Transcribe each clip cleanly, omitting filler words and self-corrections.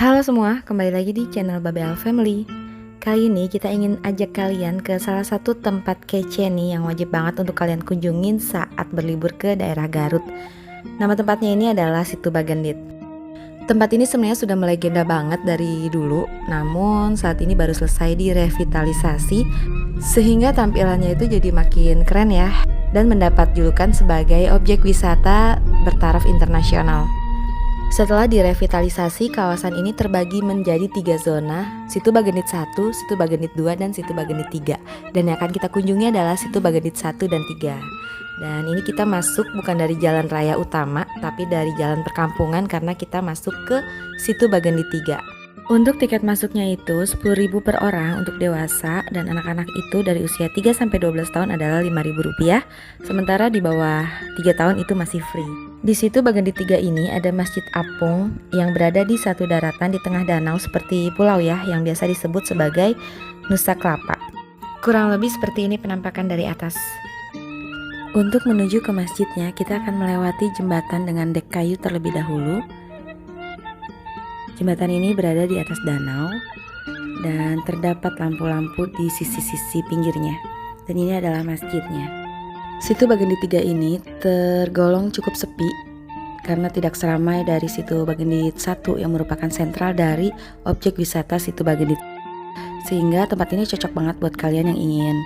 Halo semua, kembali lagi di channel Babel Family. Kali ini kita ingin ajak kalian ke salah satu tempat kece nih yang wajib banget untuk kalian kunjungin saat berlibur ke daerah Garut. Nama tempatnya ini adalah Situ Bagendit. Tempat ini sebenarnya sudah melegenda banget dari dulu, namun saat ini baru selesai direvitalisasi sehingga tampilannya itu jadi makin keren ya, dan mendapat julukan sebagai objek wisata bertaraf internasional. Setelah direvitalisasi, kawasan ini terbagi menjadi 3 zona, Situ Bagendit 1, Situ Bagendit 2, dan Situ Bagendit 3. Dan yang akan kita kunjungi adalah Situ Bagendit 1 dan 3. Dan ini kita masuk bukan dari jalan raya utama, tapi dari jalan perkampungan karena kita masuk ke Situ Bagendit 3. Untuk tiket masuknya itu 10.000 per orang untuk dewasa, dan anak-anak itu dari usia 3-12 tahun adalah Rp5.000, sementara di bawah 3 tahun itu masih free. Di Situ Bagendit 3 ini ada Masjid Apung yang berada di satu daratan di tengah danau seperti pulau ya, yang biasa disebut sebagai Nusa Kelapa. Kurang lebih seperti ini penampakan dari atas. Untuk menuju ke masjidnya, kita akan melewati jembatan dengan dek kayu terlebih dahulu. Jembatan ini berada di atas danau dan terdapat lampu-lampu di sisi-sisi pinggirnya. Dan ini adalah masjidnya. Situ Bagendit 3 ini tergolong cukup sepi karena tidak seramai dari Situ Bagendit 1 yang merupakan sentral dari objek wisata Situ Bagendit. Sehingga tempat ini cocok banget buat kalian yang ingin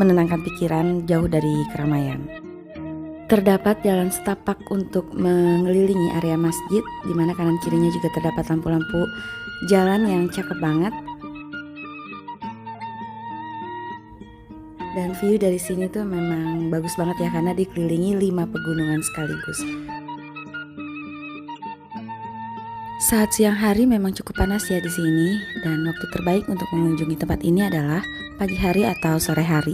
menenangkan pikiran jauh dari keramaian. Terdapat jalan setapak untuk mengelilingi area masjid, di mana kanan kirinya juga terdapat lampu-lampu jalan yang cakep banget. Dan view dari sini tuh memang bagus banget ya, karena dikelilingi 5 pegunungan sekaligus. Saat siang hari memang cukup panas ya di sini, dan waktu terbaik untuk mengunjungi tempat ini adalah pagi hari atau sore hari.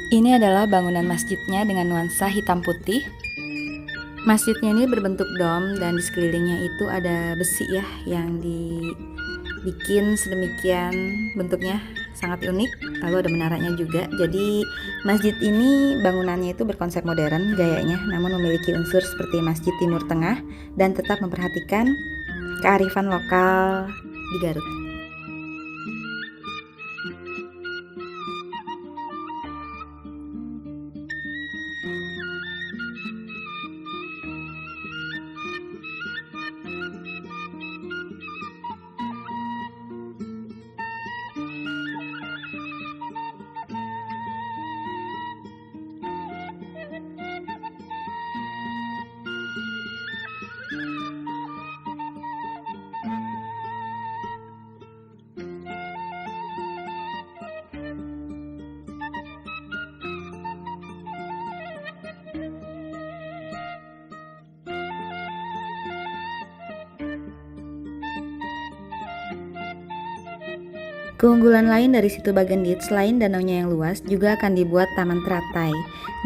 Ini adalah bangunan masjidnya dengan nuansa hitam putih. Masjidnya ini berbentuk dom dan di sekelilingnya itu ada besi ya yang dibikin sedemikian bentuknya sangat unik. Lalu ada menaranya juga. Jadi masjid ini bangunannya itu berkonsep modern gayanya, namun memiliki unsur seperti Masjid Timur Tengah dan tetap memperhatikan kearifan lokal di Garut. Keunggulan lain dari Situ Bagendit selain danaunya yang luas, juga akan dibuat taman teratai.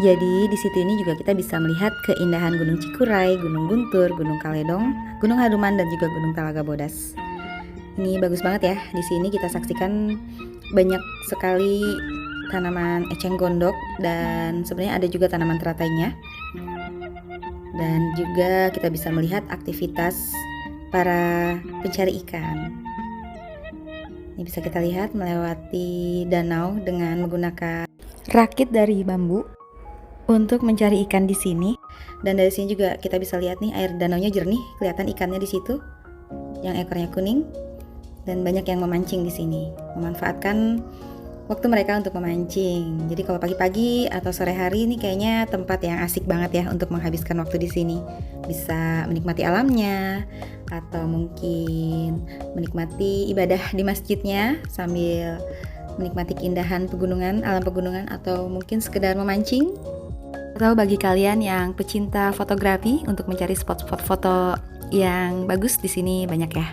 Jadi di situ ini juga kita bisa melihat keindahan Gunung Cikuray, Gunung Guntur, Gunung Kaledong, Gunung Haruman, dan juga Gunung Talaga Bodas. Ini bagus banget ya. Di sini kita saksikan banyak sekali tanaman eceng gondok, dan sebenarnya ada juga tanaman teratainya. Dan juga kita bisa melihat aktivitas para pencari ikan. Ini bisa kita lihat melewati danau dengan menggunakan rakit dari bambu untuk mencari ikan di sini. Dan dari sini juga kita bisa lihat nih, air danaunya jernih, kelihatan ikannya di situ yang ekornya kuning, dan banyak yang memancing di sini, memanfaatkan waktu mereka untuk memancing. Jadi kalau pagi-pagi atau sore hari ini kayaknya tempat yang asik banget ya untuk menghabiskan waktu di sini. Bisa menikmati alamnya, atau mungkin menikmati ibadah di masjidnya sambil menikmati keindahan pegunungan, alam pegunungan, atau mungkin sekedar memancing. Atau bagi kalian yang pecinta fotografi untuk mencari spot-spot foto yang bagus, di sini banyak ya.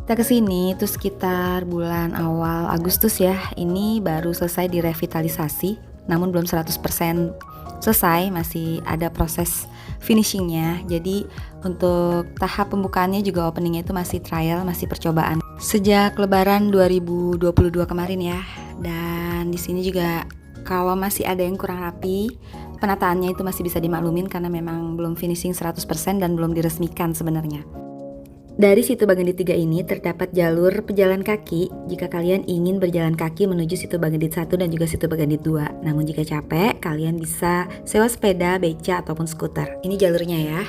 Kita kesini itu sekitar bulan awal Agustus ya. Ini baru selesai direvitalisasi, namun belum 100% selesai, masih ada proses finishingnya. Jadi untuk tahap pembukaannya juga openingnya itu masih trial, masih percobaan sejak Lebaran 2022 kemarin ya. Dan di sini juga kalau masih ada yang kurang rapi, penataannya itu masih bisa dimaklumin karena memang belum finishing 100% dan belum diresmikan sebenarnya. Dari Situ Bagendit 3 ini terdapat jalur pejalan kaki jika kalian ingin berjalan kaki menuju Situ Bagendit 1 dan juga Situ Bagendit 2. Namun jika capek, kalian bisa sewa sepeda, beca, ataupun skuter. Ini jalurnya ya.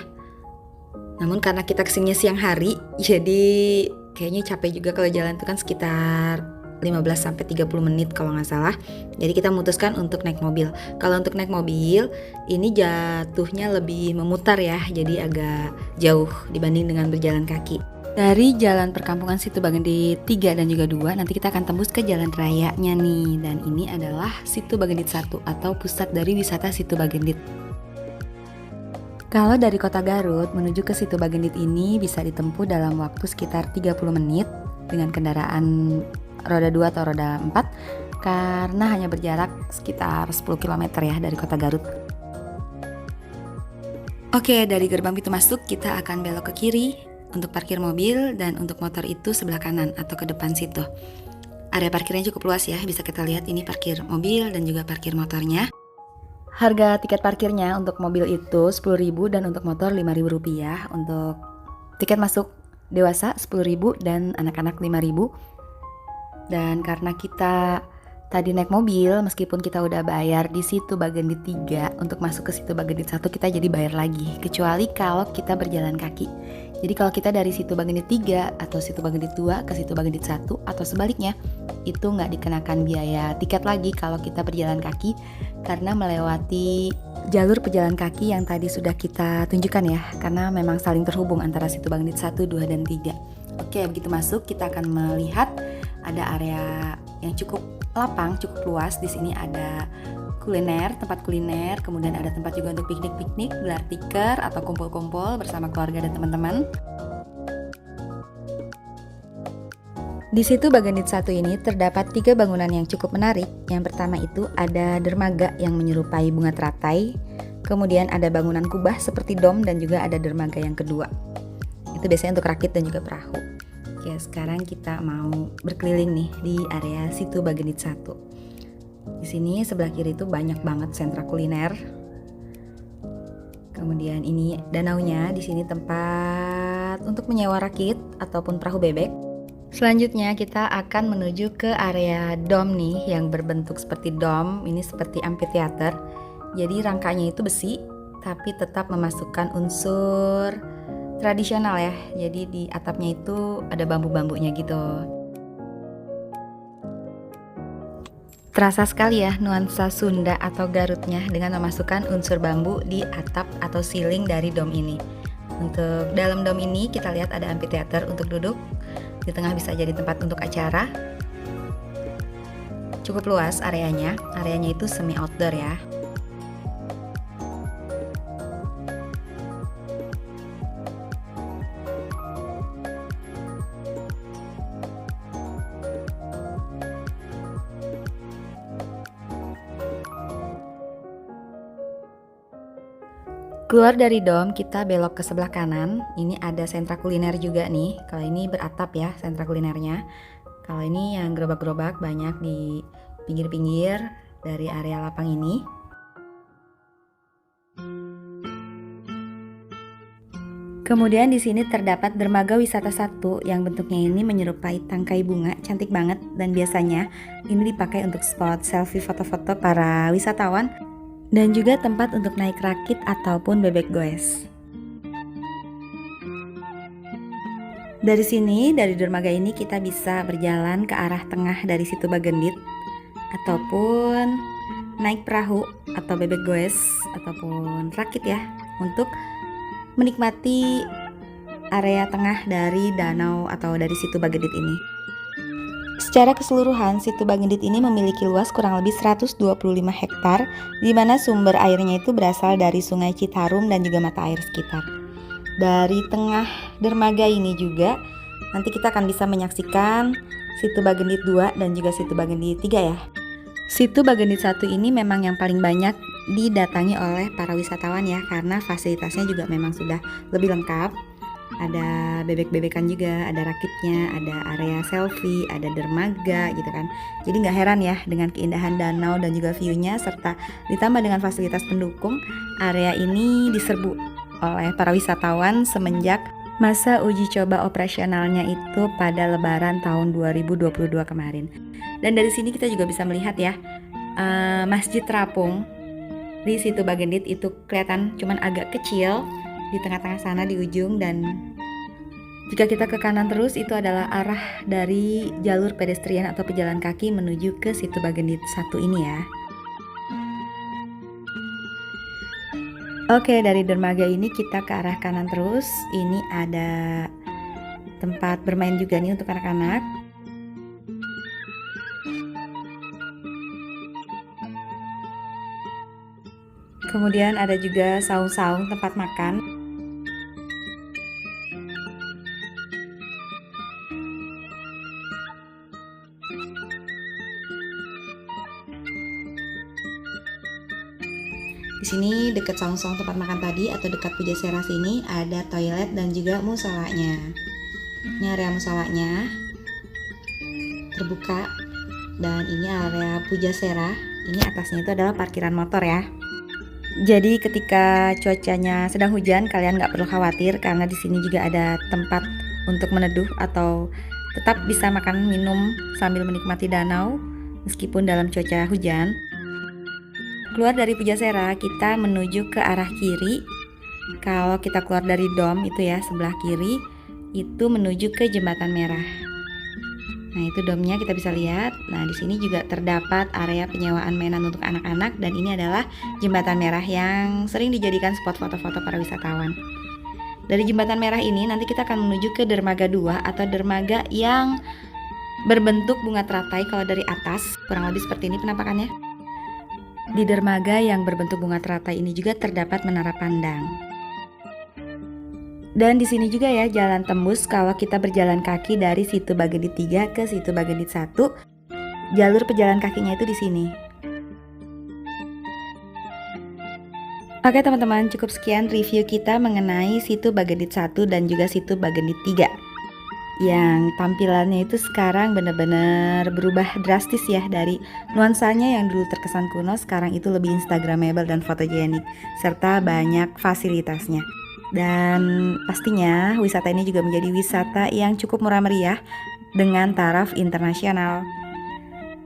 Namun karena kita kesininya siang hari, jadi kayaknya capek juga kalau jalan itu kan sekitar 15-30 menit kalau nggak salah. Jadi kita memutuskan untuk naik mobil. Kalau untuk naik mobil, ini jatuhnya lebih memutar ya, jadi agak jauh dibanding dengan berjalan kaki. Dari jalan perkampungan Situ Bagendit 3 dan juga 2, nanti kita akan tembus ke jalan rayanya nih. Dan ini adalah Situ Bagendit 1 atau pusat dari wisata Situ Bagendit. Kalau dari kota Garut menuju ke Situ Bagendit ini bisa ditempuh dalam waktu sekitar 30 menit dengan kendaraan roda 2 atau roda 4 karena hanya berjarak sekitar 10 km ya dari kota Garut. Oke, dari gerbang pintu masuk kita akan belok ke kiri untuk parkir mobil dan untuk motor itu sebelah kanan atau ke depan situ. Area parkirnya cukup luas ya, bisa kita lihat ini parkir mobil dan juga parkir motornya. Harga tiket parkirnya untuk mobil itu 10.000 dan untuk motor 5.000 rupiah. Untuk tiket masuk dewasa 10.000 dan anak-anak 5.000. Dan karena kita tadi naik mobil, meskipun kita udah bayar di Situ Bagendit 3, untuk masuk ke Situ Bagendit 1 kita jadi bayar lagi, kecuali kalau kita berjalan kaki. Jadi kalau kita dari Situ Bagendit 3 atau Situ Bagendit 2 ke Situ Bagendit 1 atau sebaliknya, itu nggak dikenakan biaya tiket lagi kalau kita berjalan kaki karena melewati jalur pejalan kaki yang tadi sudah kita tunjukkan ya, karena memang saling terhubung antara Situ Bagendit 1, 2, dan 3. Oke, begitu masuk kita akan melihat ada area yang cukup lapang, cukup luas. Di sini ada kuliner, tempat kuliner, kemudian ada tempat juga untuk piknik-piknik, gelar tikar atau kumpul-kumpul bersama keluarga dan teman-teman. Di Situ Bagendit 1 ini terdapat 3 bangunan yang cukup menarik. Yang pertama itu ada dermaga yang menyerupai bunga teratai. Kemudian ada bangunan kubah seperti dom dan juga ada dermaga yang kedua. Itu biasanya untuk rakit dan juga perahu. Oke, sekarang kita mau berkeliling nih di area Situ Bagendit 1. Di sini sebelah kiri itu banyak banget sentra kuliner. Kemudian ini danaunya, di sini tempat untuk menyewa rakit ataupun perahu bebek. Selanjutnya kita akan menuju ke area dom nih yang berbentuk seperti dom. Ini seperti amphitheater. Jadi rangkanya itu besi tapi tetap memasukkan unsur tradisional ya. Jadi di atapnya itu ada bambu-bambunya gitu. Terasa sekali ya nuansa Sunda atau Garutnya dengan memasukkan unsur bambu di atap atau ceiling dari dom ini. Untuk dalam dom ini kita lihat ada amphitheater untuk duduk. Di tengah bisa jadi tempat untuk acara. Cukup luas areanya. Areanya itu semi outdoor ya. Keluar dari dom, kita belok ke sebelah kanan. Ini ada sentra kuliner juga nih. Kalau ini beratap ya sentra kulinernya. Kalau ini yang gerobak-gerobak banyak di pinggir-pinggir dari area lapang ini. Kemudian di sini terdapat dermaga wisata 1 yang bentuknya ini menyerupai tangkai bunga, cantik banget, dan biasanya ini dipakai untuk spot selfie foto-foto para wisatawan dan juga tempat untuk naik rakit ataupun bebek goes. Dari sini, dari dermaga ini kita bisa berjalan ke arah tengah dari Situ Bagendit ataupun naik perahu atau bebek goes ataupun rakit ya untuk menikmati area tengah dari danau atau dari Situ Bagendit ini. Secara keseluruhan, Situ Bagendit ini memiliki luas kurang lebih 125 hektar, di mana sumber airnya itu berasal dari Sungai Citarum dan juga mata air sekitar. Dari tengah dermaga ini juga, nanti kita akan bisa menyaksikan Situ Bagendit 2 dan juga Situ Bagendit 3 ya. Situ Bagendit 1 ini memang yang paling banyak didatangi oleh para wisatawan ya, karena fasilitasnya juga memang sudah lebih lengkap. Ada bebek-bebekan juga, ada rakitnya, ada area selfie, ada dermaga gitu kan. Jadi nggak heran ya dengan keindahan danau dan juga view-nya, serta ditambah dengan fasilitas pendukung, area ini diserbu oleh para wisatawan semenjak masa uji coba operasionalnya itu pada Lebaran tahun 2022 kemarin. Dan dari sini kita juga bisa melihat ya, Masjid Terapung di situ Bagendit itu kelihatan cuman agak kecil di tengah-tengah sana di ujung, dan jika kita ke kanan terus itu adalah arah dari jalur pedestrian atau pejalan kaki menuju ke situ Bagendit 1 ini ya. Oke, dari dermaga ini kita ke arah kanan terus. Ini ada tempat bermain juga nih untuk anak-anak. Kemudian ada juga saung-saung tempat makan. Di sini dekat saung-saung tempat makan tadi atau dekat Pujasera sini ada toilet dan juga musolanya. Ini area musolanya terbuka, dan ini area Pujasera. Ini atasnya itu adalah parkiran motor ya. Jadi ketika cuacanya sedang hujan, kalian nggak perlu khawatir karena di sini juga ada tempat untuk meneduh atau tetap bisa makan minum sambil menikmati danau meskipun dalam cuaca hujan. Keluar dari Pujasera, kita menuju ke arah kiri. Kalau kita keluar dari dom itu ya, sebelah kiri itu menuju ke Jembatan Merah. Nah, itu domnya kita bisa lihat. Nah, di sini juga terdapat area penyewaan mainan untuk anak-anak, dan ini adalah Jembatan Merah yang sering dijadikan spot foto-foto para wisatawan. Dari Jembatan Merah ini nanti kita akan menuju ke dermaga 2 atau dermaga yang berbentuk bunga teratai. Kalau dari atas kurang lebih seperti ini penampakannya. Di dermaga yang berbentuk bunga teratai ini juga terdapat menara pandang. Dan di sini juga ya jalan tembus kalau kita berjalan kaki dari situ Bagendit 3 ke situ Bagendit 1. Jalur pejalan kakinya itu di sini. Oke teman-teman, cukup sekian review kita mengenai situ Bagendit 1 dan juga situ Bagendit 3. Yang tampilannya itu sekarang benar-benar berubah drastis ya, dari nuansanya yang dulu terkesan kuno sekarang itu lebih instagramable dan fotogenik serta banyak fasilitasnya. Dan pastinya wisata ini juga menjadi wisata yang cukup murah meriah dengan taraf internasional.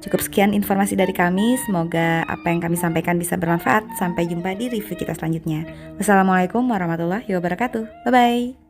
Cukup sekian informasi dari kami, semoga apa yang kami sampaikan bisa bermanfaat. Sampai jumpa di review kita selanjutnya. Wassalamualaikum warahmatullahi wabarakatuh. Bye-bye.